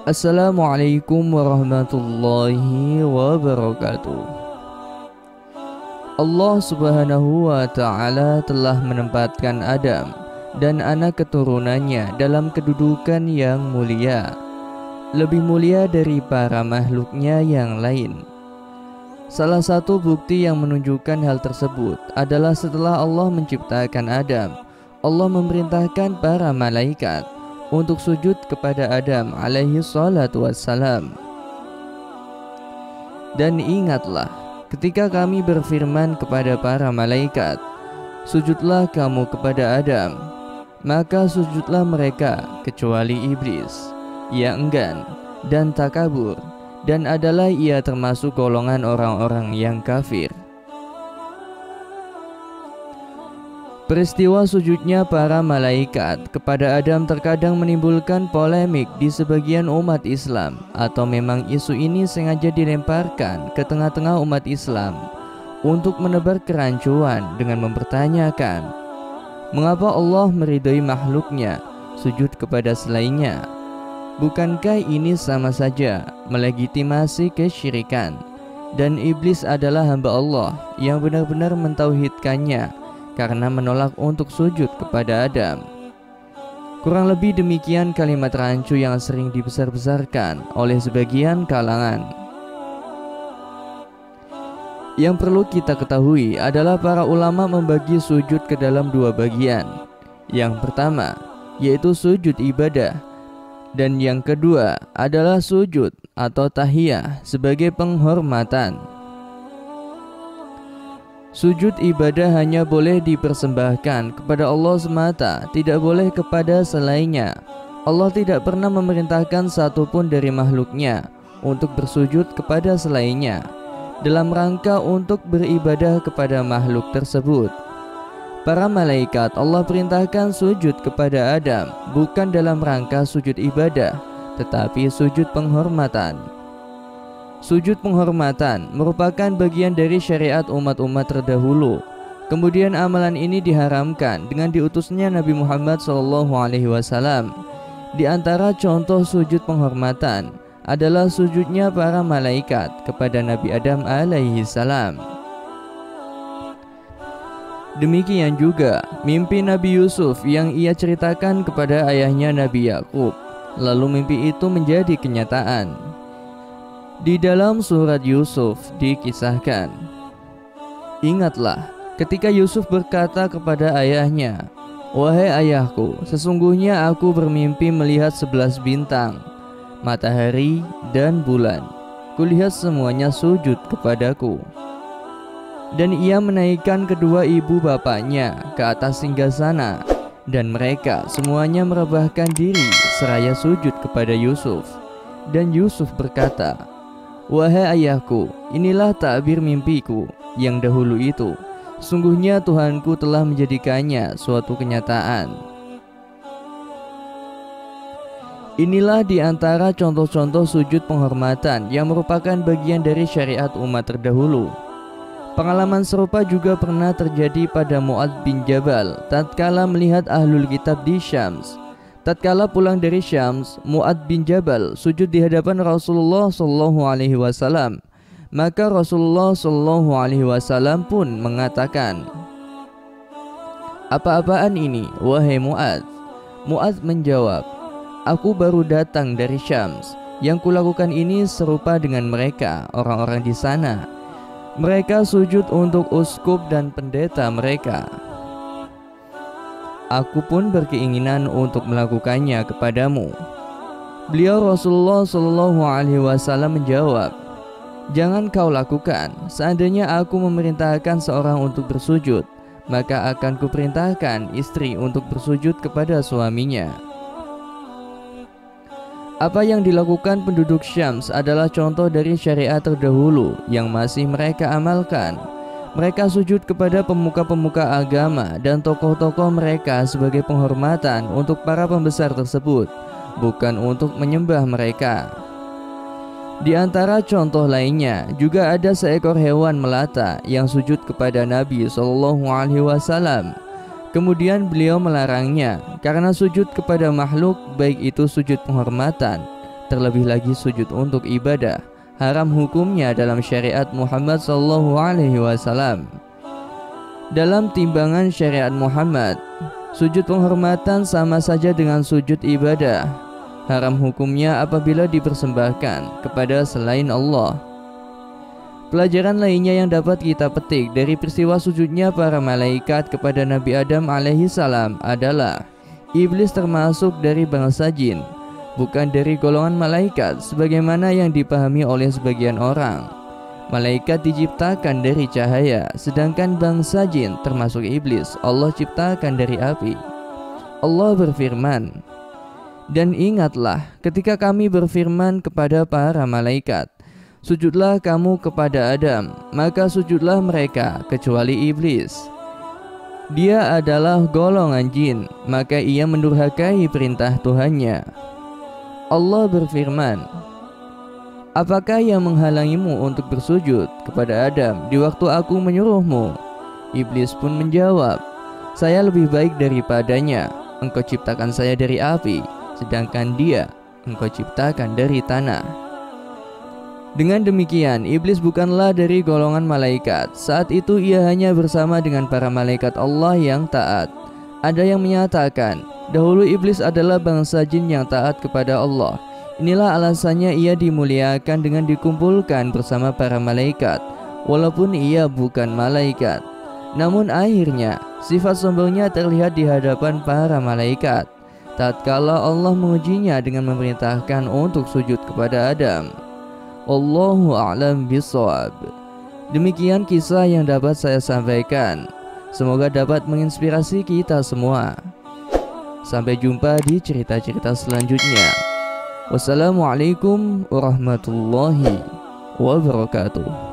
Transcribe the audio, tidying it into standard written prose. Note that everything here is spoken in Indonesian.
Assalamualaikum warahmatullahi wabarakatuh. Allah subhanahu wa ta'ala telah menempatkan Adam dan anak keturunannya dalam kedudukan yang mulia, lebih mulia dari para makhluknya yang lain. Salah satu bukti yang menunjukkan hal tersebut adalah setelah Allah menciptakan Adam, Allah memerintahkan para malaikat untuk sujud kepada Adam alaihi salatu wassalam. Dan ingatlah ketika kami berfirman kepada para malaikat, sujudlah kamu kepada Adam, maka sujudlah mereka kecuali iblis. Ia enggan dan takabur, dan adalah ia termasuk golongan orang-orang yang kafir. Peristiwa sujudnya para malaikat kepada Adam terkadang menimbulkan polemik di sebagian umat Islam, atau memang isu ini sengaja dilemparkan ke tengah-tengah umat Islam untuk menebar kerancuan dengan mempertanyakan, mengapa Allah meridhoi makhluknya sujud kepada selainnya? Bukankah ini sama saja melegitimasi kesyirikan? Dan iblis adalah hamba Allah yang benar-benar mentauhidkannya karena menolak untuk sujud kepada Adam. Kurang lebih demikian kalimat rancu yang sering dibesar-besarkan oleh sebagian kalangan. Yang perlu kita ketahui adalah para ulama membagi sujud ke dalam dua bagian. Yang pertama yaitu sujud ibadah, dan yang kedua adalah sujud atau tahiyah sebagai penghormatan. Sujud ibadah hanya boleh dipersembahkan kepada Allah semata, tidak boleh kepada selainnya. Allah tidak pernah memerintahkan satupun dari makhluknya untuk bersujud kepada selainnya dalam rangka untuk beribadah kepada makhluk tersebut. Para malaikat Allah perintahkan sujud kepada Adam bukan dalam rangka sujud ibadah, tetapi sujud penghormatan. Sujud penghormatan merupakan bagian dari syariat umat-umat terdahulu. Kemudian amalan ini diharamkan dengan diutusnya Nabi Muhammad SAW. Di antara contoh sujud penghormatan adalah sujudnya para malaikat kepada Nabi Adam alaihi salam. Demikian juga mimpi Nabi Yusuf yang ia ceritakan kepada ayahnya Nabi Yakub. Lalu mimpi itu menjadi kenyataan. Di dalam surat Yusuf dikisahkan, ingatlah ketika Yusuf berkata kepada ayahnya, wahai ayahku, sesungguhnya aku bermimpi melihat 11 bintang, matahari dan bulan. Kulihat semuanya sujud kepadaku. Dan ia menaikkan kedua ibu bapaknya ke atas singgasana, dan mereka semuanya merebahkan diri seraya sujud kepada Yusuf. Dan Yusuf berkata, wahai ayahku, inilah takbir mimpiku yang dahulu itu. Sungguhnya Tuhanku telah menjadikannya suatu kenyataan. Inilah di antara contoh-contoh sujud penghormatan yang merupakan bagian dari syariat umat terdahulu. Pengalaman serupa juga pernah terjadi pada Mu'adz bin Jabal tatkala melihat ahlul kitab di Syams. Tatkala pulang dari Syams, Mu'adz bin Jabal sujud di hadapan Rasulullah SAW. Maka Rasulullah SAW pun mengatakan, apa-apaan ini, wahai Mu'adz? Mu'adz menjawab, aku baru datang dari Syams. Yang kulakukan ini serupa dengan mereka, orang-orang di sana. Mereka sujud untuk uskup dan pendeta mereka. Aku pun berkeinginan untuk melakukannya kepadamu. Beliau Rasulullah SAW menjawab, jangan kau lakukan. Seandainya aku memerintahkan seorang untuk bersujud, maka akan kuperintahkan istri untuk bersujud kepada suaminya. Apa yang dilakukan penduduk Syams adalah contoh dari syariat terdahulu yang masih mereka amalkan. Mereka sujud kepada pemuka-pemuka agama dan tokoh-tokoh mereka sebagai penghormatan untuk para pembesar tersebut, bukan untuk menyembah mereka. Di antara contoh lainnya juga ada seekor hewan melata yang sujud kepada Nabi SAW. Kemudian beliau melarangnya karena sujud kepada makhluk, baik itu sujud penghormatan terlebih lagi sujud untuk ibadah, haram hukumnya dalam syariat Muhammad SAW. Dalam timbangan syariat Muhammad, sujud penghormatan sama saja dengan sujud ibadah. Haram hukumnya apabila dipersembahkan kepada selain Allah. Pelajaran lainnya yang dapat kita petik dari peristiwa sujudnya para malaikat kepada Nabi Adam alaihissalam adalah iblis termasuk dari bangsa jin, bukan dari golongan malaikat sebagaimana yang dipahami oleh sebagian orang. Malaikat diciptakan dari cahaya, sedangkan bangsa jin termasuk iblis Allah ciptakan dari api. Allah berfirman, "Dan ingatlah ketika kami berfirman kepada para malaikat, sujudlah kamu kepada Adam, maka sujudlah mereka kecuali iblis. Dia adalah golongan jin, maka ia mendurhakai perintah Tuhannya." Allah berfirman, "Apakah yang menghalangimu untuk bersujud kepada Adam di waktu aku menyuruhmu?" Iblis pun menjawab, "Saya lebih baik daripadanya. Engkau ciptakan saya dari api, sedangkan dia engkau ciptakan dari tanah." Dengan demikian, iblis bukanlah dari golongan malaikat. Saat itu ia hanya bersama dengan para malaikat Allah yang taat. Ada yang menyatakan, dahulu iblis adalah bangsa jin yang taat kepada Allah. Inilah alasannya ia dimuliakan dengan dikumpulkan bersama para malaikat, walaupun ia bukan malaikat. Namun akhirnya, sifat sombongnya terlihat di hadapan para malaikat tatkala Allah mengujinya dengan memerintahkan untuk sujud kepada Adam. Allahu a'lam bishawab. Demikian kisah yang dapat saya sampaikan. Semoga dapat menginspirasi kita semua. Sampai jumpa di cerita-cerita selanjutnya. Wassalamualaikum warahmatullahi wabarakatuh.